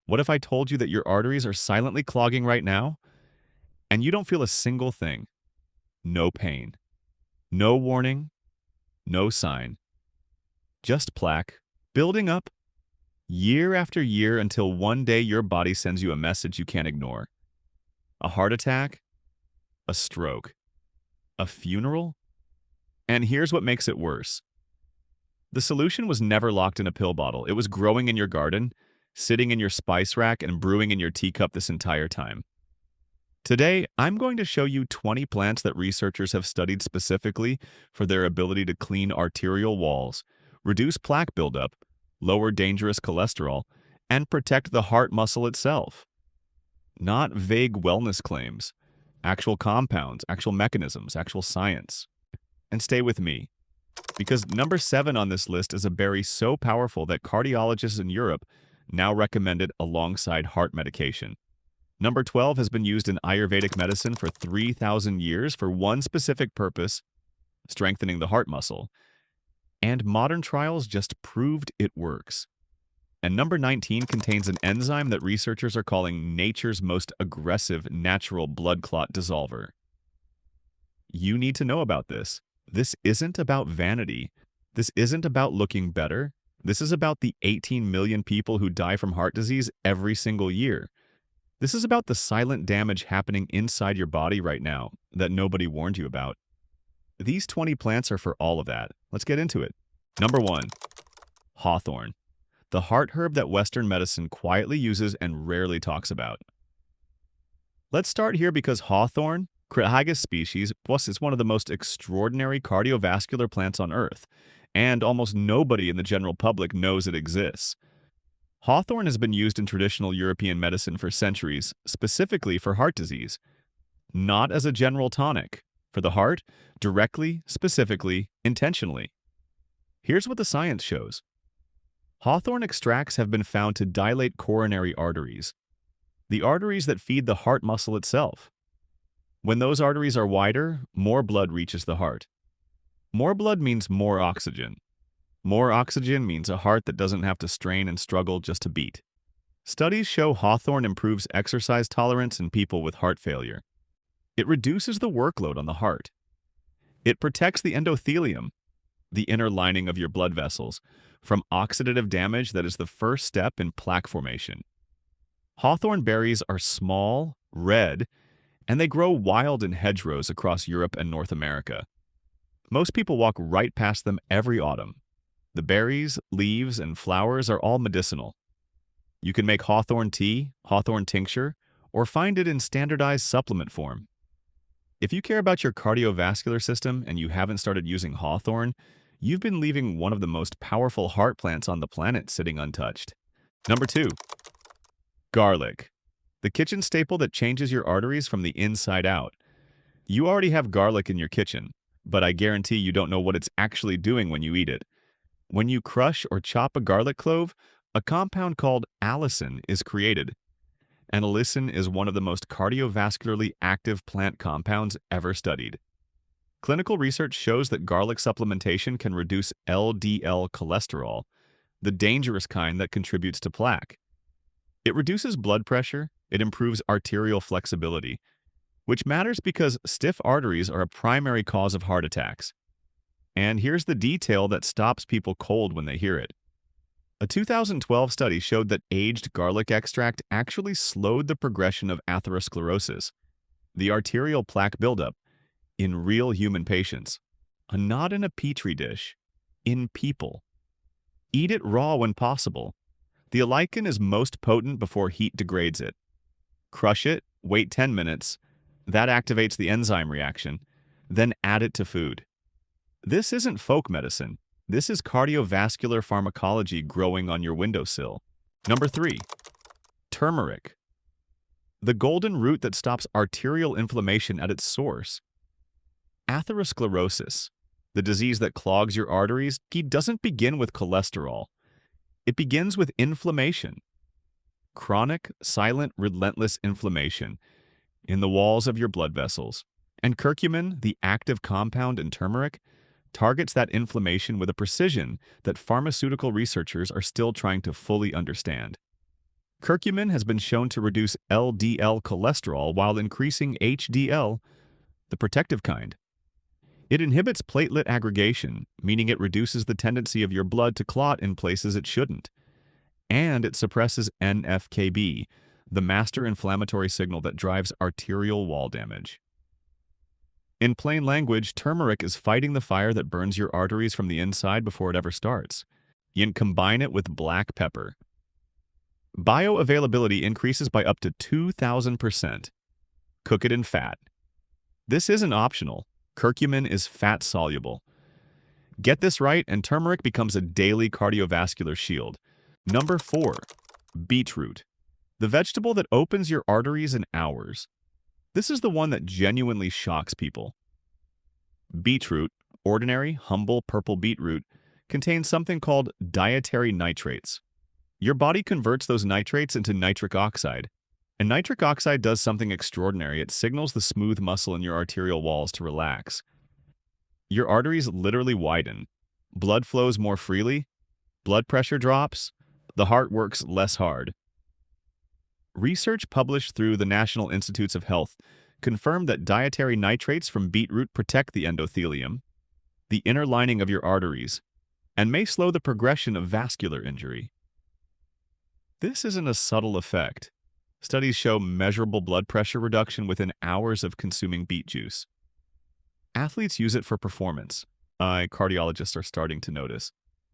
What if I told you that your arteries are silently clogging right now and you don't feel a single thing? No pain, no warning, no sign, just plaque building up year after year until one day your body sends you a message you can't ignore. A heart attack, a stroke, a funeral? And here's what makes it worse. The solution was never locked in a pill bottle. It was growing in your garden, sitting in your spice rack, and brewing in your teacup this entire time. Today, I'm going to show you 20 plants that researchers have studied specifically for their ability to clean arterial walls, reduce plaque buildup, lower dangerous cholesterol, and protect the heart muscle itself. Not vague wellness claims, actual compounds, actual mechanisms, actual science. And stay with me, because number 7 on this list is a berry so powerful that cardiologists in Europe now recommend it alongside heart medication. Number 12 has been used in Ayurvedic medicine for 3,000 years for one specific purpose, strengthening the heart muscle. And modern trials just proved it works. And number 19 contains an enzyme that researchers are calling nature's most aggressive natural blood clot dissolver. You need to know about this. This isn't about vanity. This isn't about looking better. This is about the 18 million people who die from heart disease every single year. This is about the silent damage happening inside your body right now that nobody warned you about. These 20 plants are for all of that. Let's get into it. Number 1. Hawthorn, the heart herb that Western medicine quietly uses and rarely talks about. Let's start here because hawthorn, Crataegus species, is one of the most extraordinary cardiovascular plants on Earth, and almost nobody in the general public knows it exists. Hawthorn has been used in traditional European medicine for centuries, specifically for heart disease. Not as a general tonic. For the heart, directly, specifically, intentionally. Here's what the science shows. Hawthorn extracts have been found to dilate coronary arteries, the arteries that feed the heart muscle itself. When those arteries are wider, more blood reaches the heart. More blood means more oxygen. More oxygen means a heart that doesn't have to strain and struggle just to beat. Studies show hawthorn improves exercise tolerance in people with heart failure. It reduces the workload on the heart. It protects the endothelium, the inner lining of your blood vessels, from oxidative damage that is the first step in plaque formation. Hawthorn berries are small, red, and they grow wild in hedgerows across Europe and North America. Most people walk right past them every autumn. The berries, leaves, and flowers are all medicinal. You can make hawthorn tea, hawthorn tincture, or find it in standardized supplement form. If you care about your cardiovascular system and you haven't started using hawthorn, you've been leaving one of the most powerful heart plants on the planet sitting untouched. Number 2. Garlic, the kitchen staple that changes your arteries from the inside out. You already have garlic in your kitchen, but I guarantee you don't know what it's actually doing when you eat it. When you crush or chop a garlic clove, a compound called allicin is created. And allicin is one of the most cardiovascularly active plant compounds ever studied. Clinical research shows that garlic supplementation can reduce LDL cholesterol, the dangerous kind that contributes to plaque. It reduces blood pressure, it improves arterial flexibility, which matters because stiff arteries are a primary cause of heart attacks. And here's the detail that stops people cold when they hear it. A 2012 study showed that aged garlic extract actually slowed the progression of atherosclerosis, the arterial plaque buildup, in real human patients. Not in a petri dish, in people. Eat it raw when possible. The allicin is most potent before heat degrades it. Crush it, wait 10 minutes, that activates the enzyme reaction, then add it to food. This isn't folk medicine. This is cardiovascular pharmacology growing on your windowsill. Number 3. Turmeric, the golden root that stops arterial inflammation at its source. Atherosclerosis, the disease that clogs your arteries, doesn't begin with cholesterol. It begins with inflammation. Chronic, silent, relentless inflammation in the walls of your blood vessels. And curcumin, the active compound in turmeric, targets that inflammation with a precision that pharmaceutical researchers are still trying to fully understand. Curcumin has been shown to reduce LDL cholesterol while increasing HDL, the protective kind. It inhibits platelet aggregation, meaning it reduces the tendency of your blood to clot in places it shouldn't. And it suppresses NF-κB, the master inflammatory signal that drives arterial wall damage. In plain language, turmeric is fighting the fire that burns your arteries from the inside before it ever starts. You can combine it with black pepper. Bioavailability increases by up to 2,000%. Cook it in fat. This isn't optional. Curcumin is fat-soluble. Get this right, and turmeric becomes a daily cardiovascular shield. Number 4. Beetroot. The vegetable that opens your arteries in hours. This is the one that genuinely shocks people. Beetroot, ordinary, humble purple beetroot, contains something called dietary nitrates. Your body converts those nitrates into nitric oxide. And nitric oxide does something extraordinary. It signals the smooth muscle in your arterial walls to relax. Your arteries literally widen. Blood flows more freely. Blood pressure drops. The heart works less hard. Research published through the National Institutes of Health confirmed that dietary nitrates from beetroot protect the endothelium, the inner lining of your arteries, and may slow the progression of vascular injury. This isn't a subtle effect. Studies show measurable blood pressure reduction within hours of consuming beet juice. Athletes use it for performance. Cardiologists are starting to notice.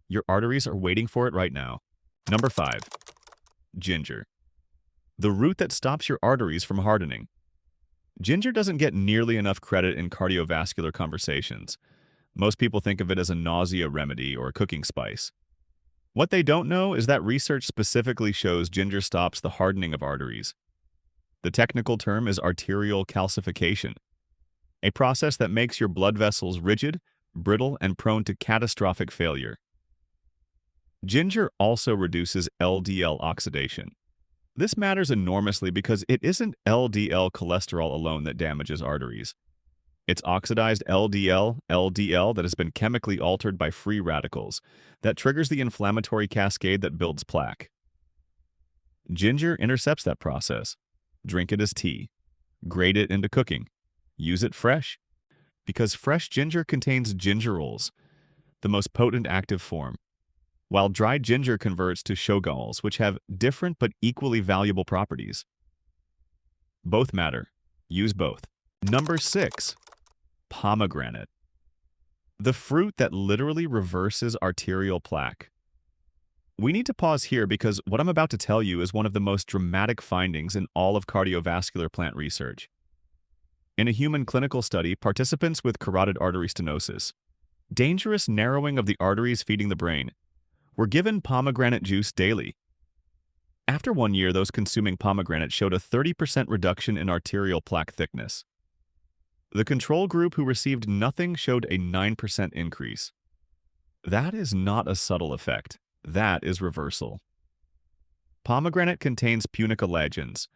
Your arteries are waiting for it right now. Number 5. Ginger. The root that stops your arteries from hardening. Ginger doesn't get nearly enough credit in cardiovascular conversations. Most people think of it as a nausea remedy or a cooking spice. What they don't know is that research specifically shows ginger stops the hardening of arteries. The technical term is arterial calcification, a process that makes your blood vessels rigid, brittle, and prone to catastrophic failure. Ginger also reduces LDL oxidation. This matters enormously because it isn't LDL cholesterol alone that damages arteries. It's oxidized LDL that has been chemically altered by free radicals, that triggers the inflammatory cascade that builds plaque. Ginger intercepts that process. Drink it as tea. Grate it into cooking. Use it fresh. Because fresh ginger contains gingerols, the most potent active form, while dried ginger converts to shogaols, which have different but equally valuable properties. Both matter. Use both. Number 6. Pomegranate. The fruit that literally reverses arterial plaque. We need to pause here because what I'm about to tell you is one of the most dramatic findings in all of cardiovascular plant research. In a human clinical study, participants with carotid artery stenosis, dangerous narrowing of the arteries feeding the brain, were given pomegranate juice daily. After 1 year, those consuming pomegranate showed a 30% reduction in arterial plaque thickness. The control group who received nothing showed a 9% increase. That is not a subtle effect. That is reversal. Pomegranate contains punicolagens,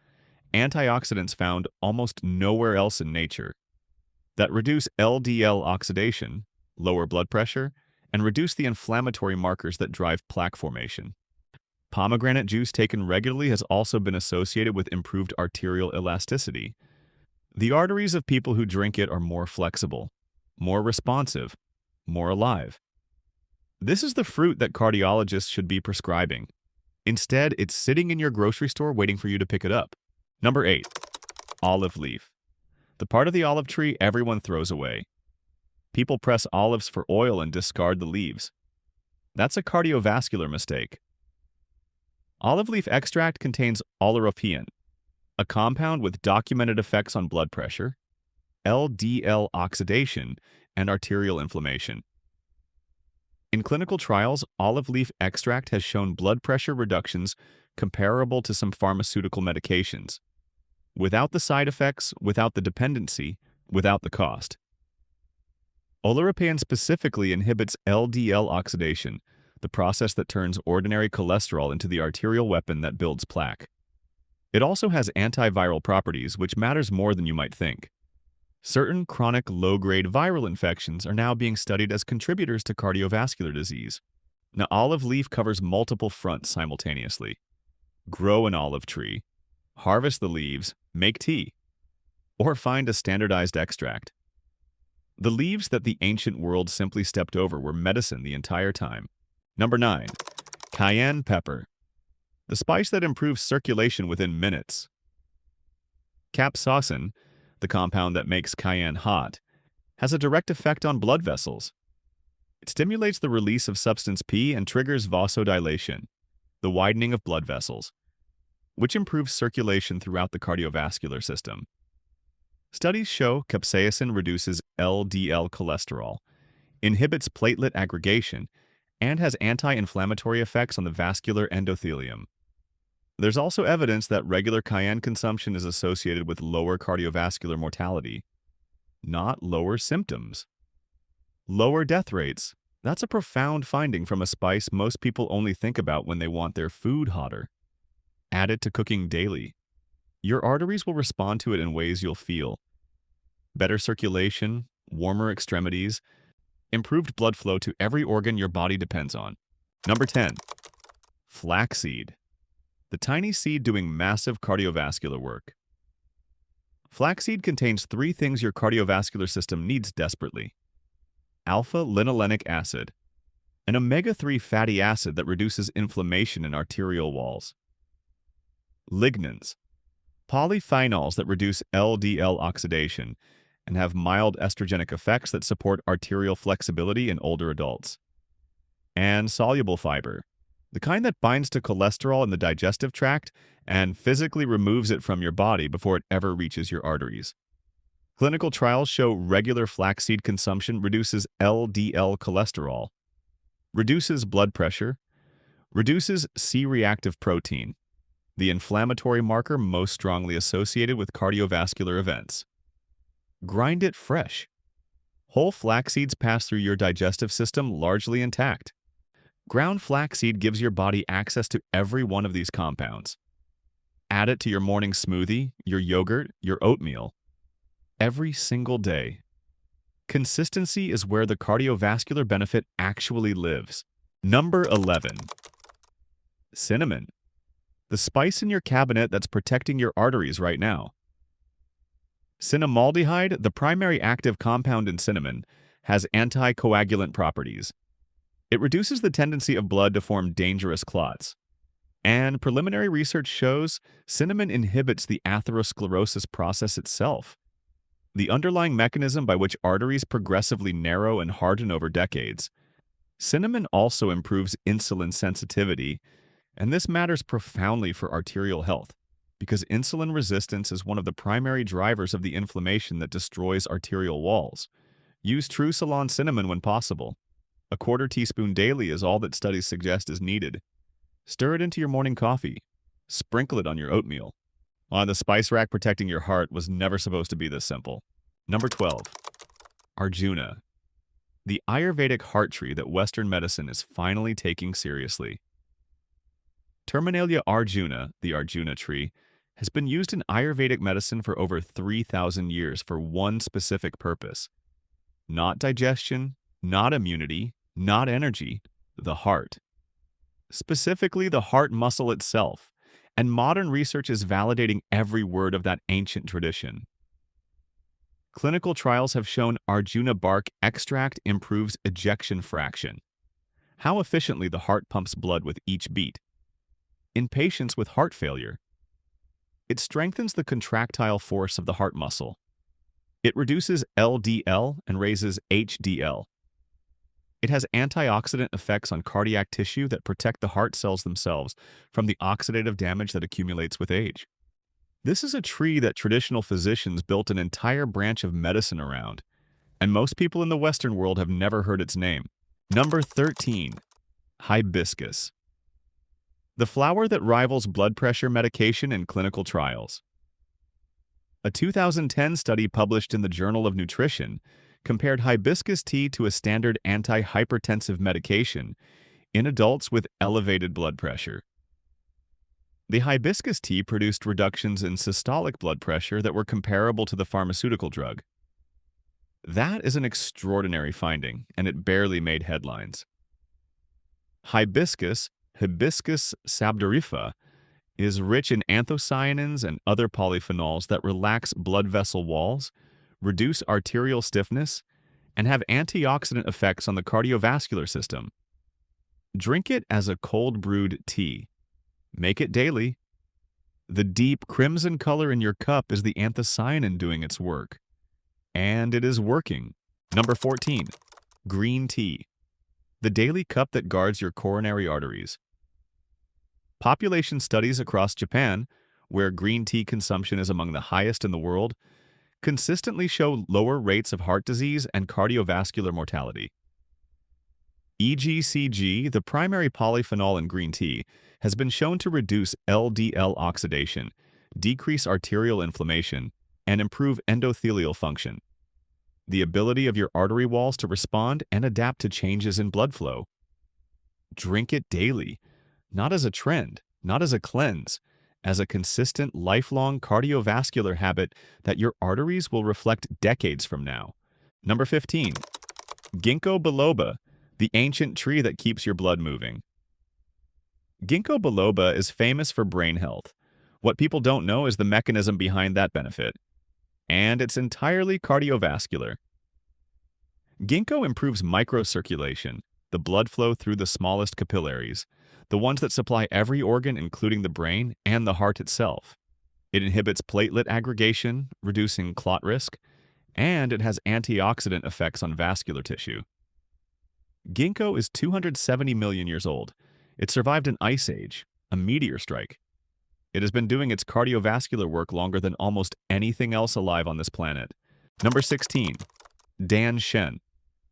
antioxidants found almost nowhere else in nature, that reduce LDL oxidation, lower blood pressure, and reduce the inflammatory markers that drive plaque formation. Pomegranate juice taken regularly has also been associated with improved arterial elasticity. The arteries of people who drink it are more flexible, more responsive, more alive. This is the fruit that cardiologists should be prescribing. Instead, it's sitting in your grocery store waiting for you to pick it up. Number 8. Olive leaf. The part of the olive tree everyone throws away. People press olives for oil and discard the leaves. That's a cardiovascular mistake. Olive leaf extract contains oleuropein, a compound with documented effects on blood pressure, LDL oxidation, and arterial inflammation. In clinical trials, olive leaf extract has shown blood pressure reductions comparable to some pharmaceutical medications, without the side effects, without the dependency, without the cost. Oleuropein specifically inhibits LDL oxidation, the process that turns ordinary cholesterol into the arterial weapon that builds plaque. It also has antiviral properties, which matters more than you might think. Certain chronic low-grade viral infections are now being studied as contributors to cardiovascular disease. Now, olive leaf covers multiple fronts simultaneously. Grow an olive tree, harvest the leaves, make tea, or find a standardized extract. The leaves that the ancient world simply stepped over were medicine the entire time. Number 9. Cayenne pepper. The spice that improves circulation within minutes. Capsaicin, the compound that makes cayenne hot, has a direct effect on blood vessels. It stimulates the release of substance P and triggers vasodilation, the widening of blood vessels, which improves circulation throughout the cardiovascular system. Studies show capsaicin reduces LDL cholesterol, inhibits platelet aggregation, and has anti-inflammatory effects on the vascular endothelium. There's also evidence that regular cayenne consumption is associated with lower cardiovascular mortality, not lower symptoms. Lower death rates. That's a profound finding from a spice most people only think about when they want their food hotter. Add it to cooking daily. Your arteries will respond to it in ways you'll feel. Better circulation, warmer extremities, improved blood flow to every organ your body depends on. Number 10. Flaxseed. The tiny seed doing massive cardiovascular work. Flaxseed contains 3 things your cardiovascular system needs desperately. Alpha-linolenic acid, an omega-3 fatty acid that reduces inflammation in arterial walls. Lignans, polyphenols that reduce LDL oxidation and have mild estrogenic effects that support arterial flexibility in older adults. And soluble fiber, the kind that binds to cholesterol in the digestive tract and physically removes it from your body before it ever reaches your arteries. Clinical trials show regular flaxseed consumption reduces LDL cholesterol, reduces blood pressure, reduces C-reactive protein, the inflammatory marker most strongly associated with cardiovascular events. Grind it fresh. Whole flax seeds pass through your digestive system largely intact. Ground flaxseed gives your body access to every one of these compounds. Add it to your morning smoothie, your yogurt, your oatmeal. Every single day. Consistency is where the cardiovascular benefit actually lives. Number 11. Cinnamon. The spice in your cabinet that's protecting your arteries right now. Cinnamaldehyde, the primary active compound in cinnamon, has anticoagulant properties. It reduces the tendency of blood to form dangerous clots. And preliminary research shows cinnamon inhibits the atherosclerosis process itself, the underlying mechanism by which arteries progressively narrow and harden over decades. Cinnamon also improves insulin sensitivity, and this matters profoundly for arterial health, because insulin resistance is one of the primary drivers of the inflammation that destroys arterial walls. Use true Ceylon cinnamon when possible. A quarter teaspoon daily is all that studies suggest is needed. Stir it into your morning coffee. Sprinkle it on your oatmeal. The spice rack protecting your heart was never supposed to be this simple. Number 12. Arjuna. The Ayurvedic heart tree that Western medicine is finally taking seriously. Terminalia arjuna, the Arjuna tree, has been used in Ayurvedic medicine for over 3,000 years for one specific purpose. Not digestion, not immunity, not energy, the heart. Specifically, the heart muscle itself, and modern research is validating every word of that ancient tradition. Clinical trials have shown Arjuna bark extract improves ejection fraction, how efficiently the heart pumps blood with each beat. In patients with heart failure, it strengthens the contractile force of the heart muscle. It reduces LDL and raises HDL. It has antioxidant effects on cardiac tissue that protect the heart cells themselves from the oxidative damage that accumulates with age. This is a tree that traditional physicians built an entire branch of medicine around, and most people in the Western world have never heard its name. Number 13. Hibiscus. The flower that rivals blood pressure medication in clinical trials. A 2010 study published in the Journal of Nutrition compared hibiscus tea to a standard antihypertensive medication in adults with elevated blood pressure. The hibiscus tea produced reductions in systolic blood pressure that were comparable to the pharmaceutical drug. That is an extraordinary finding, and it barely made headlines. Hibiscus Hibiscus sabdarifa, is rich in anthocyanins and other polyphenols that relax blood vessel walls, reduce arterial stiffness, and have antioxidant effects on the cardiovascular system. Drink it as a cold brewed tea. Make it daily. The deep crimson color in your cup is the anthocyanin doing its work. And it is working. Number 14. Green tea. The daily cup that guards your coronary arteries. Population studies across Japan, where green tea consumption is among the highest in the world, consistently show lower rates of heart disease and cardiovascular mortality. EGCG, the primary polyphenol in green tea, has been shown to reduce LDL oxidation, decrease arterial inflammation, and improve endothelial function. The ability of your artery walls to respond and adapt to changes in blood flow. Drink it daily, not as a trend, not as a cleanse, as a consistent, lifelong cardiovascular habit that your arteries will reflect decades from now. Number 15. Ginkgo biloba, the ancient tree that keeps your blood moving. Ginkgo biloba is famous for brain health. What people don't know is the mechanism behind that benefit. And it's entirely cardiovascular. Ginkgo improves microcirculation, the blood flow through the smallest capillaries, the ones that supply every organ including the brain and the heart itself. It inhibits platelet aggregation, reducing clot risk, and it has antioxidant effects on vascular tissue. Ginkgo is 270 million years old. It survived an ice age, a meteor strike. It has been doing its cardiovascular work longer than almost anything else alive on this planet. Number 16. Dan Shen,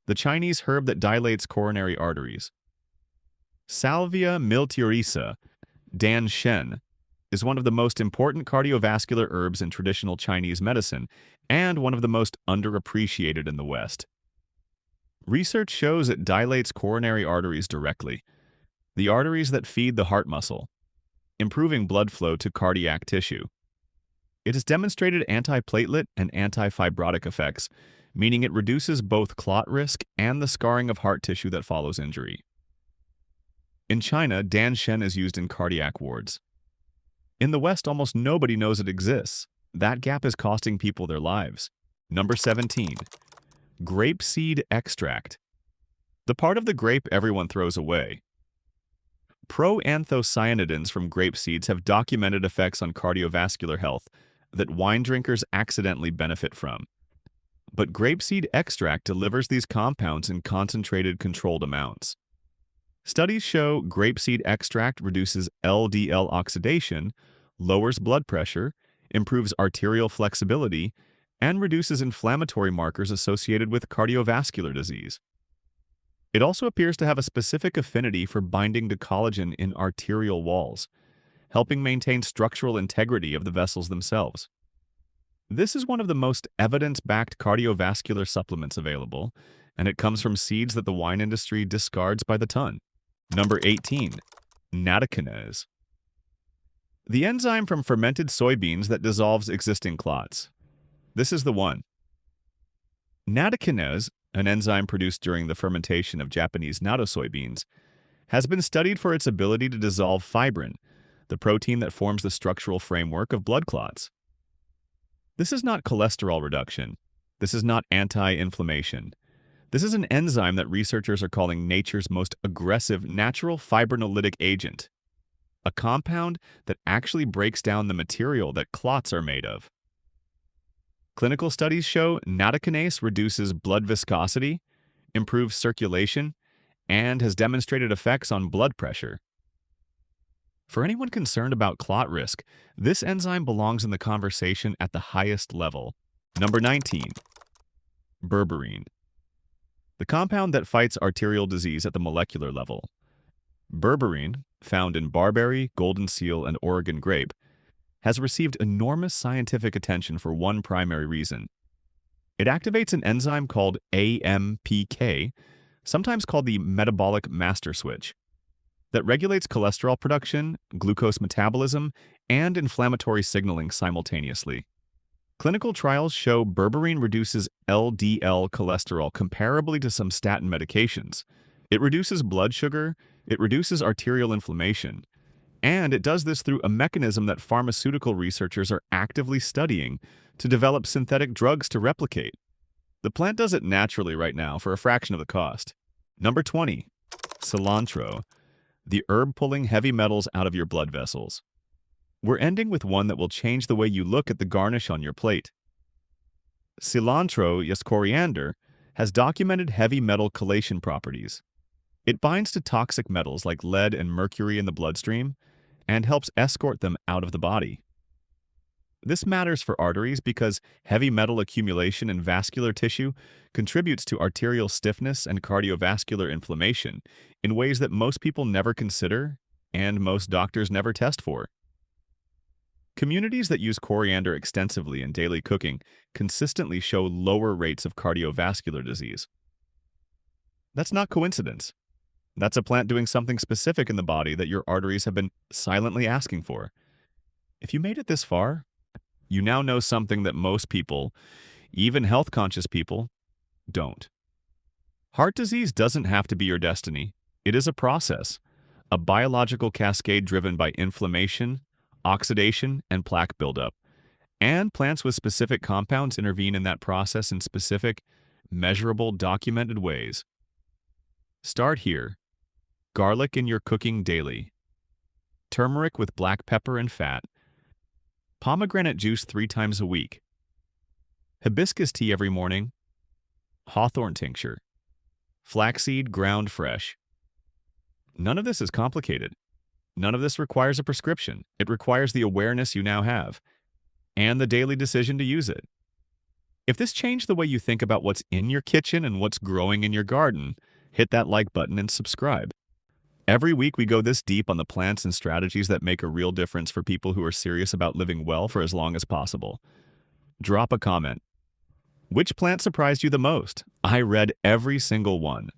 the Chinese herb that dilates coronary arteries. Salvia miltiorrhiza, Dan Shen, is one of the most important cardiovascular herbs in traditional Chinese medicine and one of the most underappreciated in the West. Research shows it dilates coronary arteries directly, the arteries that feed the heart muscle, improving blood flow to cardiac tissue. It has demonstrated antiplatelet and antifibrotic effects, meaning it reduces both clot risk and the scarring of heart tissue that follows injury. In China, Dan Shen is used in cardiac wards. In the West, almost nobody knows it exists. That gap is costing people their lives. Number 17. Grapeseed extract. The part of the grape everyone throws away. Proanthocyanidins from grape seeds have documented effects on cardiovascular health that wine drinkers accidentally benefit from. But grapeseed extract delivers these compounds in concentrated, controlled amounts. Studies show grapeseed extract reduces LDL oxidation, lowers blood pressure, improves arterial flexibility, and reduces inflammatory markers associated with cardiovascular disease. It also appears to have a specific affinity for binding to collagen in arterial walls, helping maintain structural integrity of the vessels themselves. This is one of the most evidence-backed cardiovascular supplements available, and it comes from seeds that the wine industry discards by the ton. Number 18. Nattokinase. The enzyme from fermented soybeans that dissolves existing clots. This is the one. Nattokinase, an enzyme produced during the fermentation of Japanese natto soybeans, has been studied for its ability to dissolve fibrin, the protein that forms the structural framework of blood clots. This is not cholesterol reduction. This is not anti-inflammation. This is an enzyme that researchers are calling nature's most aggressive natural fibrinolytic agent, a compound that actually breaks down the material that clots are made of. Clinical studies show nattokinase reduces blood viscosity, improves circulation, and has demonstrated effects on blood pressure. For anyone concerned about clot risk, this enzyme belongs in the conversation at the highest level. Number 19. Berberine. The compound that fights arterial disease at the molecular level. Berberine, found in barberry, golden seal, and Oregon grape, has received enormous scientific attention for one primary reason. It activates an enzyme called AMPK, sometimes called the metabolic master switch, that regulates cholesterol production, glucose metabolism, and inflammatory signaling simultaneously. Clinical trials show berberine reduces LDL cholesterol comparably to some statin medications. It reduces blood sugar, it reduces arterial inflammation, And it does this through a mechanism that pharmaceutical researchers are actively studying to develop synthetic drugs to replicate. The plant does it naturally right now for a fraction of the cost. Number 20, cilantro, the herb pulling heavy metals out of your blood vessels. We're ending with one that will change the way you look at the garnish on your plate. Cilantro, yes, coriander, has documented heavy metal chelation properties. It binds to toxic metals like lead and mercury in the bloodstream and helps escort them out of the body. This matters for arteries because heavy metal accumulation in vascular tissue contributes to arterial stiffness and cardiovascular inflammation in ways that most people never consider and most doctors never test for. Communities that use coriander extensively in daily cooking consistently show lower rates of cardiovascular disease. That's not coincidence. That's a plant doing something specific in the body that your arteries have been silently asking for. If you made it this far, you now know something that most people, even health-conscious people, don't. Heart disease doesn't have to be your destiny. It is a process, a biological cascade driven by inflammation, oxidation, and plaque buildup. And plants with specific compounds intervene in that process in specific, measurable, documented ways. Start here. Garlic in your cooking daily. Turmeric with black pepper and fat. Pomegranate juice 3 times a week. Hibiscus tea every morning. Hawthorn tincture. Flaxseed ground fresh. None of this is complicated. None of this requires a prescription. It requires the awareness you now have and the daily decision to use it. If this changed the way you think about what's in your kitchen and what's growing in your garden, hit that like button and subscribe. Every week we go this deep on the plants and strategies that make a real difference for people who are serious about living well for as long as possible. Drop a comment. Which plant surprised you the most? I read every single one.